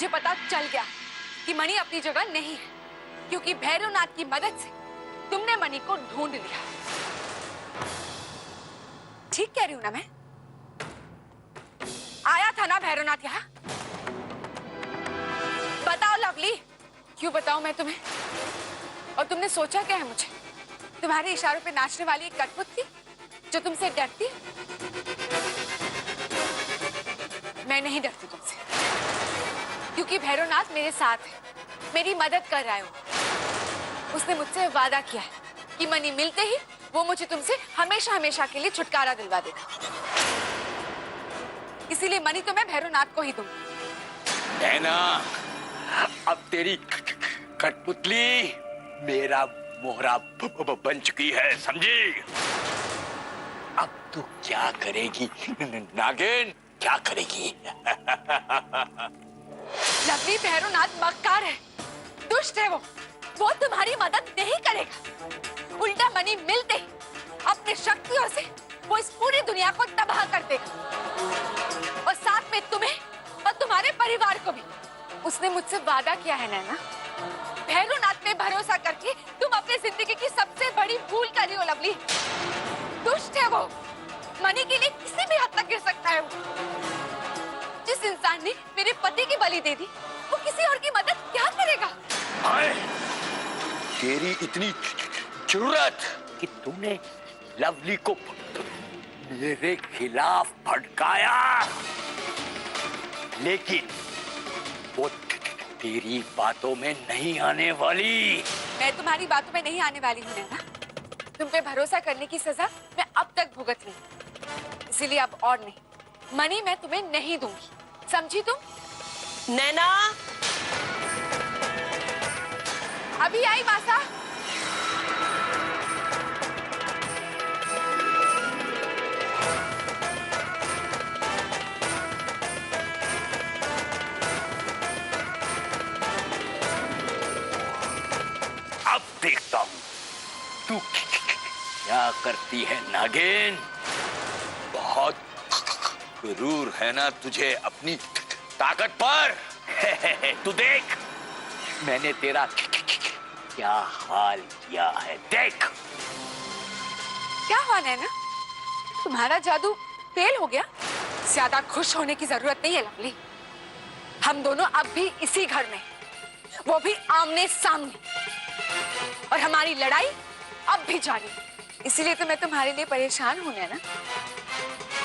मुझे पता चल गया कि मणि अपनी जगह नहीं है, क्योंकि भैरवनाथ की मदद से तुमने मणि को ढूंढ लिया। ठीक कह रही हूं ना मैं? आया था ना भैरवनाथ यहाँ? बताओ लवली, क्यों बताऊं मैं तुम्हें? और तुमने सोचा क्या है मुझे? तुम्हारे इशारों पे नाचने वाली एक कठपुतली जो तुमसे डरती? मैं नहीं डरती तुमसे, क्योंकि भैरवनाथ मेरे साथ है, मेरी मदद कर रहा है वो। उसने मुझसे वादा किया है कि मणि मिलते ही वो मुझे तुमसे हमेशा हमेशा के लिए छुटकारा दिलवा देगा। इसीलिए मणि तो मैं भैरवनाथ को ही दूंगी। नैना, अब तेरी कठपुतली मेरा मोहरा बन चुकी है, समझी? अब तू क्या करेगी नागिन, क्या करेगी? लवली, भैरवनाथ मक्कार है, दुष्ट है वो तुम्हारी मदद नहीं करेगा। उल्टा मणि मिलते ही अपनी शक्तियों से वो इस पूरी दुनिया को तबाह कर देगा, और साथ में तुम्हें और तुम्हारे परिवार को भी। उसने मुझसे वादा किया है नैना, भैरवनाथ पे भरोसा करके तुम अपनी जिंदगी की सबसे बड़ी भूल करी हो लवली। दुष्ट है वो, मणि के लिए किसी भी हद तक गिर सकता है वो। जिस इंसान ने मेरे पति की बलि दे दी, वो किसी और की मदद क्या करेगा? हाय, तेरी इतनी जरूरत कि तुमने लवली को मेरे खिलाफ भड़काया, लेकिन वो तेरी बातों में नहीं आने वाली। मैं तुम्हारी बातों में नहीं आने वाली हूँ नैना। तुम पे भरोसा करने की सजा मैं अब तक भुगत रही हूँ, इसीलिए अब और नहीं। मणि मैं तुम्हें नहीं दूंगी, समझी तुम? नैना, अभी आई मासा। अब देखता हूँ तू क्या करती है नागिन। बहुत गुरूर है ना तुझे अपनी ताकत पर। तू देख, मैंने तेरा क्या हाल किया है, देख। क्या हुआ नैना? तुम्हारा जादू फेल हो गया? ज्यादा खुश होने की जरूरत नहीं है लवली। हम दोनों अब भी इसी घर में, वो भी आमने सामने, और हमारी लड़ाई अब भी जारी। इसीलिए तो मैं तुम्हारे लिए परेशान हूं नैना।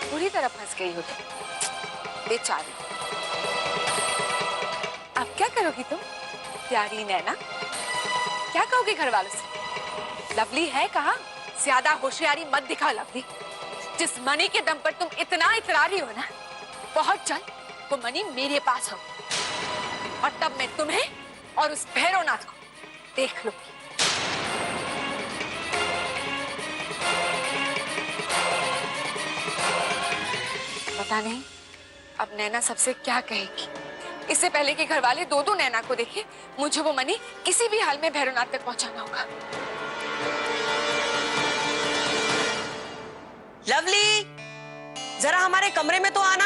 पूरी तरह फंस गई हो तुम, बेचारी। अब क्या करोगी तुम प्यारी नैना? क्या कहोगी घर वालों से? लवली है कहाँ? ज्यादा होशियारी मत दिखा लवली। जिस मणि के दम पर तुम इतना इतरा रही हो ना, बहुत जल्द वो मणि मेरे पास हो, और तब मैं तुम्हें और उस भैरवनाथ को देख लूंगी। पता नहीं अब नैना सबसे क्या कहेगी। इससे पहले कि घर वाले दो नैना को देखे, मुझे वो मणि किसी भी हाल में भैरवनाथ तक पहुंचाना होगा। लवली, जरा हमारे कमरे में तो आना।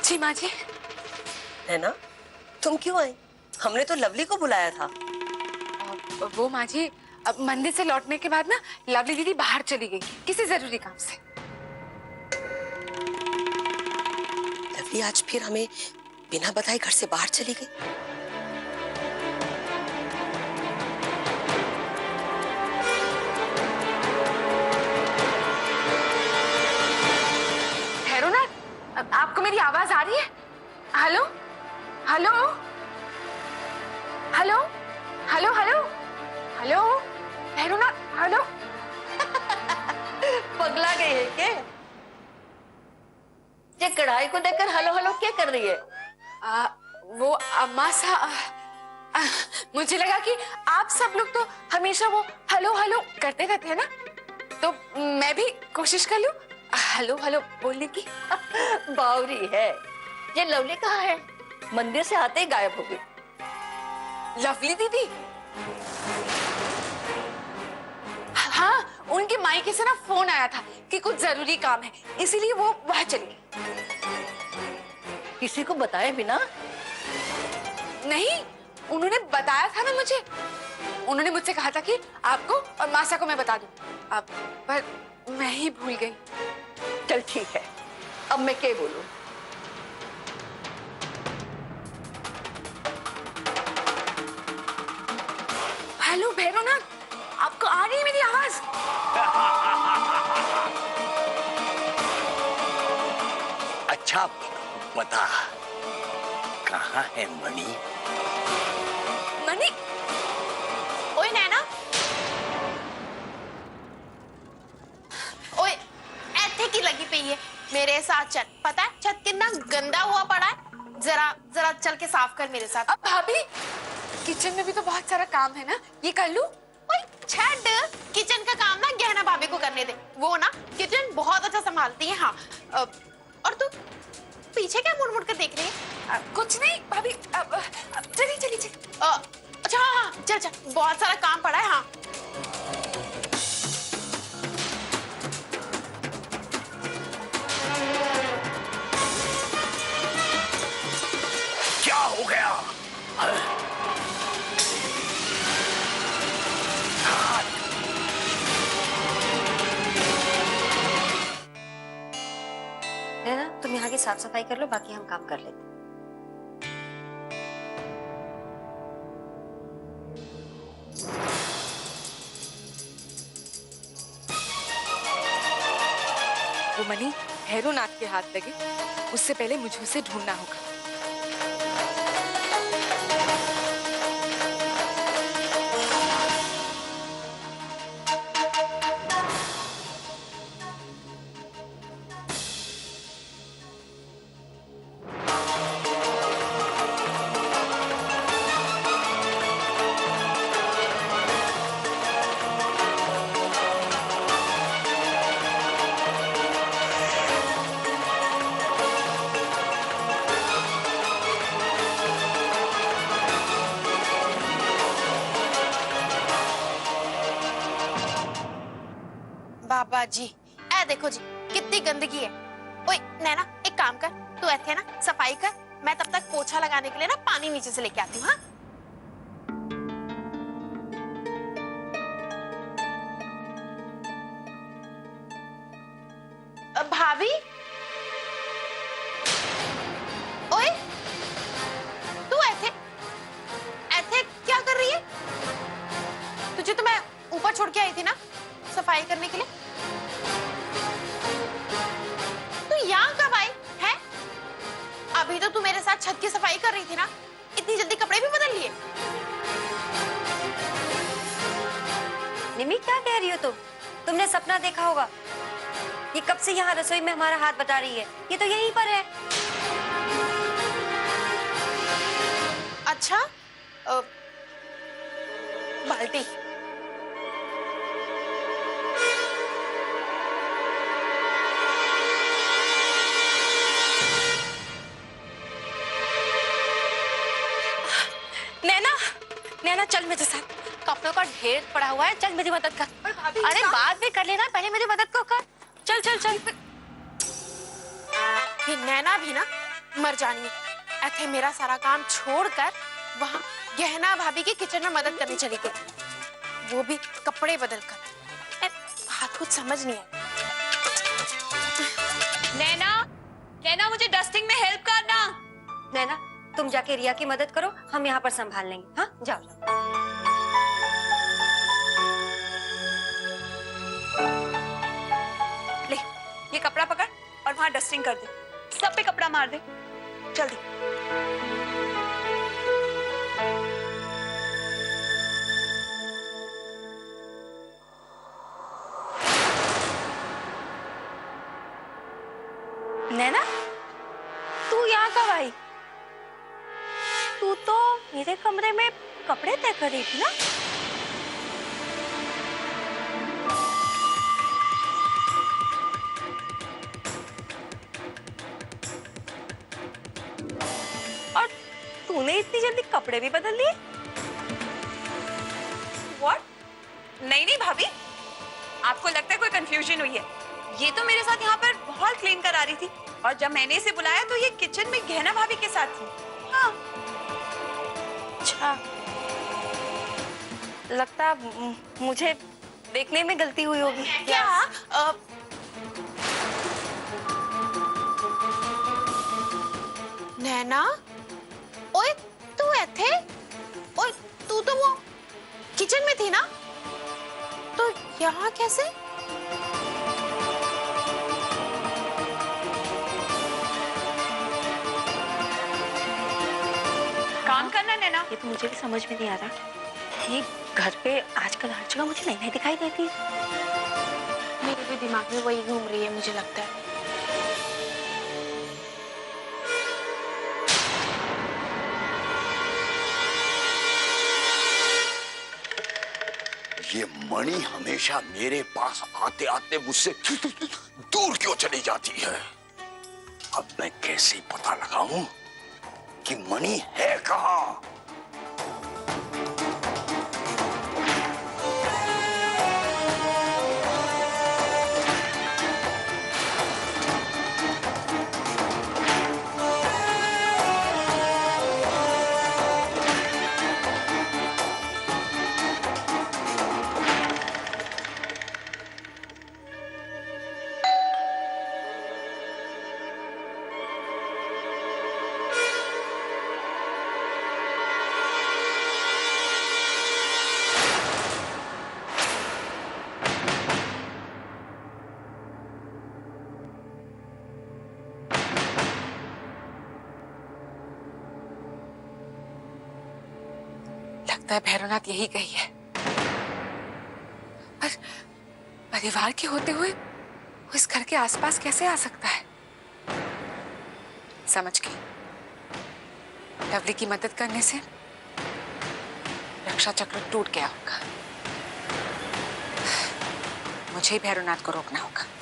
जी माँ जी। नैना, तुम क्यों आई? हमने तो लवली को बुलाया था। वो माँ जी, अब मंदिर से लौटने के बाद ना लवली दीदी बाहर चली गई किसी जरूरी काम से। लवली आज फिर हमें बिना बताए घर से बाहर चली गई। भैरवनाथ, आपको मेरी आवाज आ रही है? Hello hello hello hello hello hello Bhairavnath, hello. पगला गई है क्या? ये कढ़ाई को देखकर हेलो हेलो क्या कर रही है? वो अम्मा सा, मुझे लगा कि आप सब लोग तो हमेशा वो हेलो हेलो करते रहते हैं ना, तो मैं भी कोशिश कर लूं हेलो हेलो बोलने की। बावरी है। ये लवली कहाँ है? मंदिर से आते ही गायब हो गई। लवली दीदी? हाँ, उनके मायके से ना फोन आया था कि कुछ जरूरी काम है, इसीलिए वो वहां चली गई। किसी को बताए बिना? नहीं, उन्होंने बताया था ना मुझे। उन्होंने मुझसे कहा था कि आपको और मासा को मैं बता दूं। अब पर मैं ही भूल गई। चल ठीक है, अब मैं क्या बोलूं? हेलो भैरवनाथ, आपको आ रही है मेरी आवाज? अच्छा बता, कहाँ है मणि? मणि? ओए नैना, ओए ऐथे की लगी पई है मेरे साथ चल। पता है छत कितना गंदा हुआ पड़ा है, जरा जरा चल के साफ कर मेरे साथ। अब भाभी, किचन में भी तो बहुत सारा काम है ना, ये कर लूं? ओए छठ, किचन का काम ना गहना भाभी को करने दे, वो ना किचन बहुत अच्छा संभालती है। हाँ और तू पीछे क्या मुड़ मुड़ कर देख रही है? कुछ नहीं भाभी, चलिए चलिए चलिए। अच्छा हाँ हाँ चल चल, बहुत सारा काम पड़ा है। हाँ क्या हो गया? है ना, तुम यहाँ की साफ सफाई कर लो, बाकी हम काम कर लेते हैं। वो मणि भैरवनाथ के हाथ लगे, उससे पहले मुझे उसे ढूंढना होगा। बाबा जी, ए देखो जी कितनी गंदगी है। ओए नैना, एक काम कर, तू ऐसे ना सफाई कर, मैं तब तक पोछा लगाने के लिए ना पानी नीचे से लेके आती हूँ। हाँ भाभी, ओए तू ऐसे ऐसे क्या कर रही है? तुझे तो मैं ऊपर छोड़ के आई थी ना सफाई करने के लिए। तू यहाँ कब आई है? अभी तो तू मेरे साथ छत की सफाई कर रही थी ना, इतनी जल्दी कपड़े भी बदल लिए? निमी, क्या कह रही हो तुम? तुमने सपना देखा होगा। ये कब से यहाँ रसोई में हमारा हाथ बटा रही है, ये तो यहीं पर है। अच्छा बाल्टी। नैना, नैना चल मेरे साथ, कपड़ों का ढेर पड़ा हुआ है, चल मेरी मदद कर। अरे बाद में कर लेना, पहले मेरी मदद को कर। चल चल चल। ये नैना भी ना मर जानी है, ऐसे मेरा सारा काम छोड़कर वहाँ गहना भाभी की किचन में मदद करनी चली गई, वो भी कपड़े बदल कर। बात कुछ समझ नहीं है। नैना, नैना मुझे डस्टिंग में हेल्प करना। नैना, तुम जाके रिया की मदद करो, हम यहाँ पर संभाल लेंगे। हाँ जाओ। ले, ये कपड़ा पकड़ और वहां डस्टिंग कर दे, सब पे कपड़ा मार दे, जल्दी। नैना, तू यहाँ कब आई? तू तो मेरे कमरे में कपड़े तय कर रही थी ना? और तूने इतनी जल्दी कपड़े भी बदल लिए? What? नहीं नहीं भाभी, आपको लगता है कोई कंफ्यूजन हुई है? ये तो मेरे साथ यहाँ पर हॉल क्लीन करा रही थी और जब मैंने इसे बुलाया तो ये किचन में गहना भाभी के साथ थी। हाँ। अच्छा, लगता मुझे देखने में गलती हुई होगी। क्या? नैना, ओए तू थे? ओए तू तो वो किचन में थी ना? तो यहाँ कैसे? काम करना नैना। ये तो मुझे भी समझ में नहीं आ रहा। ये घर पे आजकल हर जगह मुझे नई नई दिखाई देती है। मेरे भी दिमाग में वही घूम रही है, मुझे लगता है। ये मणि हमेशा मेरे पास आते आते मुझसे दूर क्यों चली जाती है? अब मैं कैसे पता लगाऊं कि मणि है कहां? लगता है भैरवनाथ यही गई है, पर परिवार के होते हुए वो इस घर के आसपास कैसे आ सकता है? समझ गई, लवली की मदद करने से रक्षा चक्र टूट गया होगा। मुझे ही भैरवनाथ को रोकना होगा।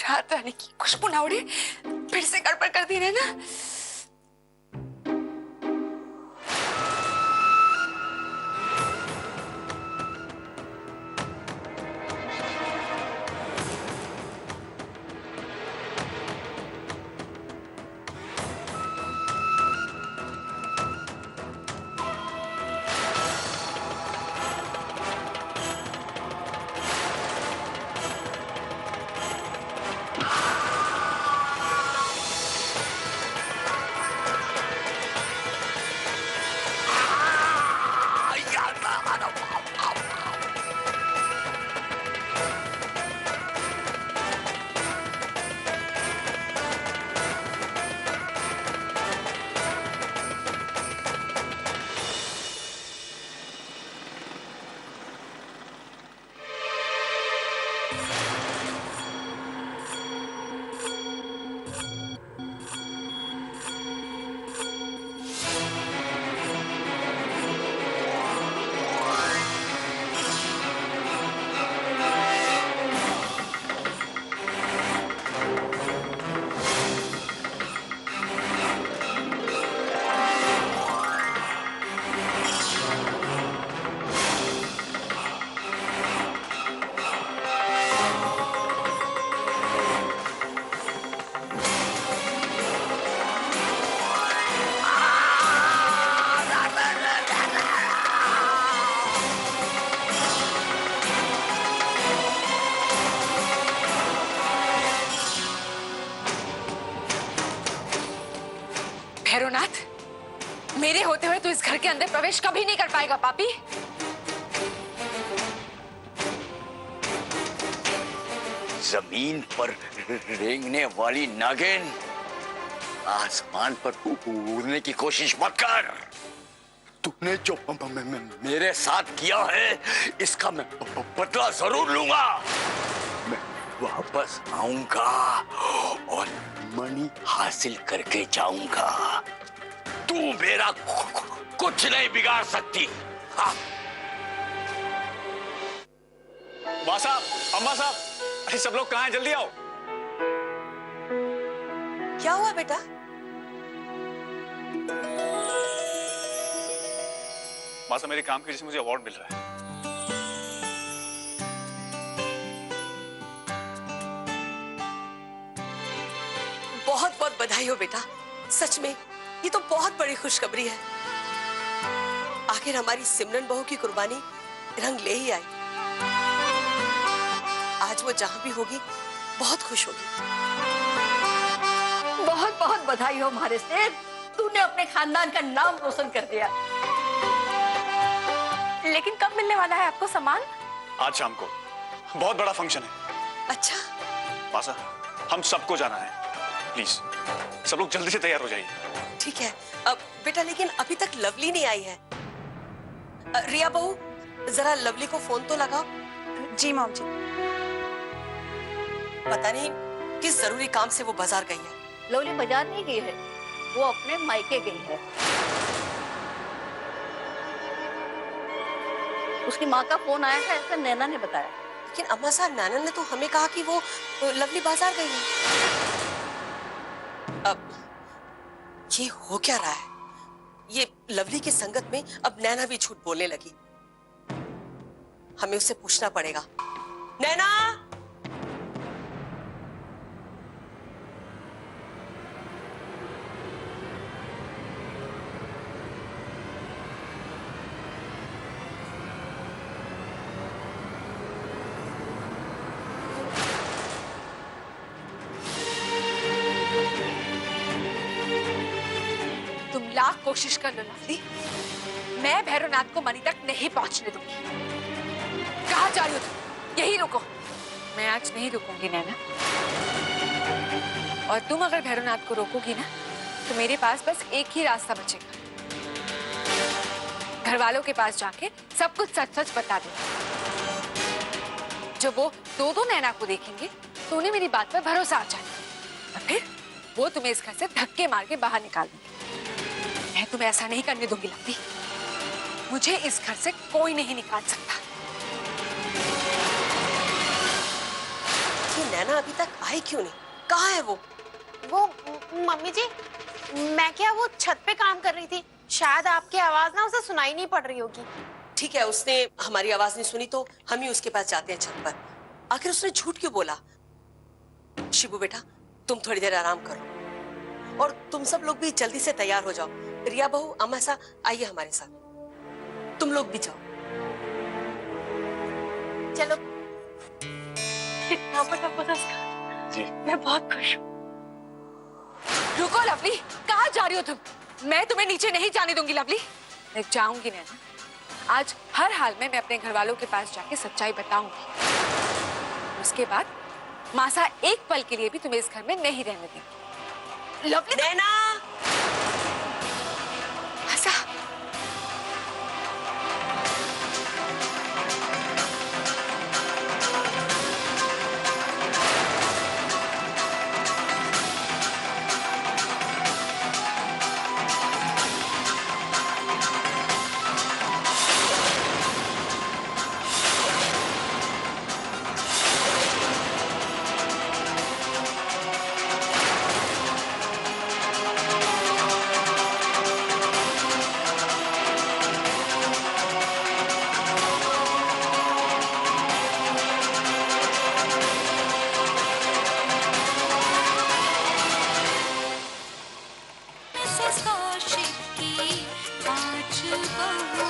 रात रानी की खुशबू ना उड़े, फिर से गड़बड़ कर दी ना। भैरवनाथ, मेरे होते हुए तू इस घर के अंदर प्रवेश कभी नहीं कर पाएगा पापी। जमीन पर रेंगने वाली नागिन, आसमान पर उड़ने की कोशिश मत कर। तूने जो मेरे साथ किया है, इसका मैं बदला जरूर लूंगा। मैं वापस आऊंगा और मणि हासिल करके जाऊंगा। तू मेरा कुछ नहीं बिगाड़ सकती। हाँ। माँ साहब, अम्मा साहब, अरे सब लोग कहाँ हैं? जल्दी आओ। क्या हुआ बेटा? माँ साहब, मेरे काम की वजह से मुझे अवार्ड मिल रहा है। बहुत बहुत बधाई हो बेटा। सच में ये तो बहुत बड़ी खुशखबरी है। आखिर हमारी सिमरन बहू की कुर्बानी रंग ले ही आई। आज वो जहां भी होगी बहुत खुश होगी। बहुत बहुत बधाई हो हमारे से, तूने अपने खानदान का नाम रोशन कर दिया। लेकिन कब मिलने वाला है आपको सम्मान? आज शाम को बहुत बड़ा फंक्शन है। अच्छा, माँ साहब, हम सबको जाना है। प्लीज सब लोग जल्दी से तैयार हो जाइए। ठीक है। अब बेटा, लेकिन अभी तक लवली नहीं आई है। रिया बहू, जरा लवली को फोन तो लगाओ। जी मॉम जी। पता नहीं किस जरूरी काम से वो बाजार गई है। लवली बाजार नहीं गई है, वो अपने मायके गई है। उसकी माँ का फोन आया था, ऐसा नैना ने बताया। लेकिन अम्मा साहब, नाना ने तो हमें कहा कि वो लवली बाजार गई है। अब ये हो क्या रहा है? ये लवली की संगत में अब नैना भी झूठ बोलने लगी। हमें उससे पूछना पड़ेगा। नैना, तुम लाख कोशिश कर लो लवली, मैं भैरवनाथ को मणि तक नहीं पहुंचने दूंगी। कहाँ जा रही हो तुम? यही रुको। मैं आज नहीं रुकूंगी नैना। और तुम अगर भैरवनाथ को रोकोगी ना, तो मेरे पास बस एक ही रास्ता बचेगा। घर वालों के पास जाके सब कुछ सच सच बता दो। जब वो दो नैना को देखेंगे तो उन्हें मेरी बात पर भरोसा आ जाएगा और फिर वो तुम्हें इस घर से धक्के मार के बाहर निकाल देंगे। मैं तुम्हें ऐसा नहीं करने दूंगी लवली। मुझे इस घर से कोई नहीं निकाल सकता। ये नैना अभी तक आई क्यों नहीं? कहाँ है वो? वो मम्मी जी, मैं क्या, वो छत पे काम कर रही थी। शायद आपकी आवाज ना उसे सुनाई नहीं पड़ रही होगी। ठीक है, उसने हमारी आवाज नहीं सुनी तो हम ही उसके पास जाते हैं छत पर। आखिर उसने झूठ क्यों बोला? शिबू बेटा, तुम थोड़ी देर आराम करो और तुम सब लोग भी जल्दी से तैयार हो जाओ। रिया बहू, अम्मा सा, आइए हमारे साथ। तुम लोग भी जाओ। चलो। जी। मैं बहुत खुश हूँ। रुको लवली, कहाँ जा रही हो तुम? मैं तुम्हें नीचे नहीं जाने दूंगी लवली। मैं जाऊंगी नैना। आज हर हाल में मैं अपने घर वालों के पास जाके सच्चाई बताऊंगी। उसके बाद मासा एक पल के लिए भी तुम्हें इस घर में नहीं रहने देंगी। लवली, नैना, मासा, कौशिक की 5 बहु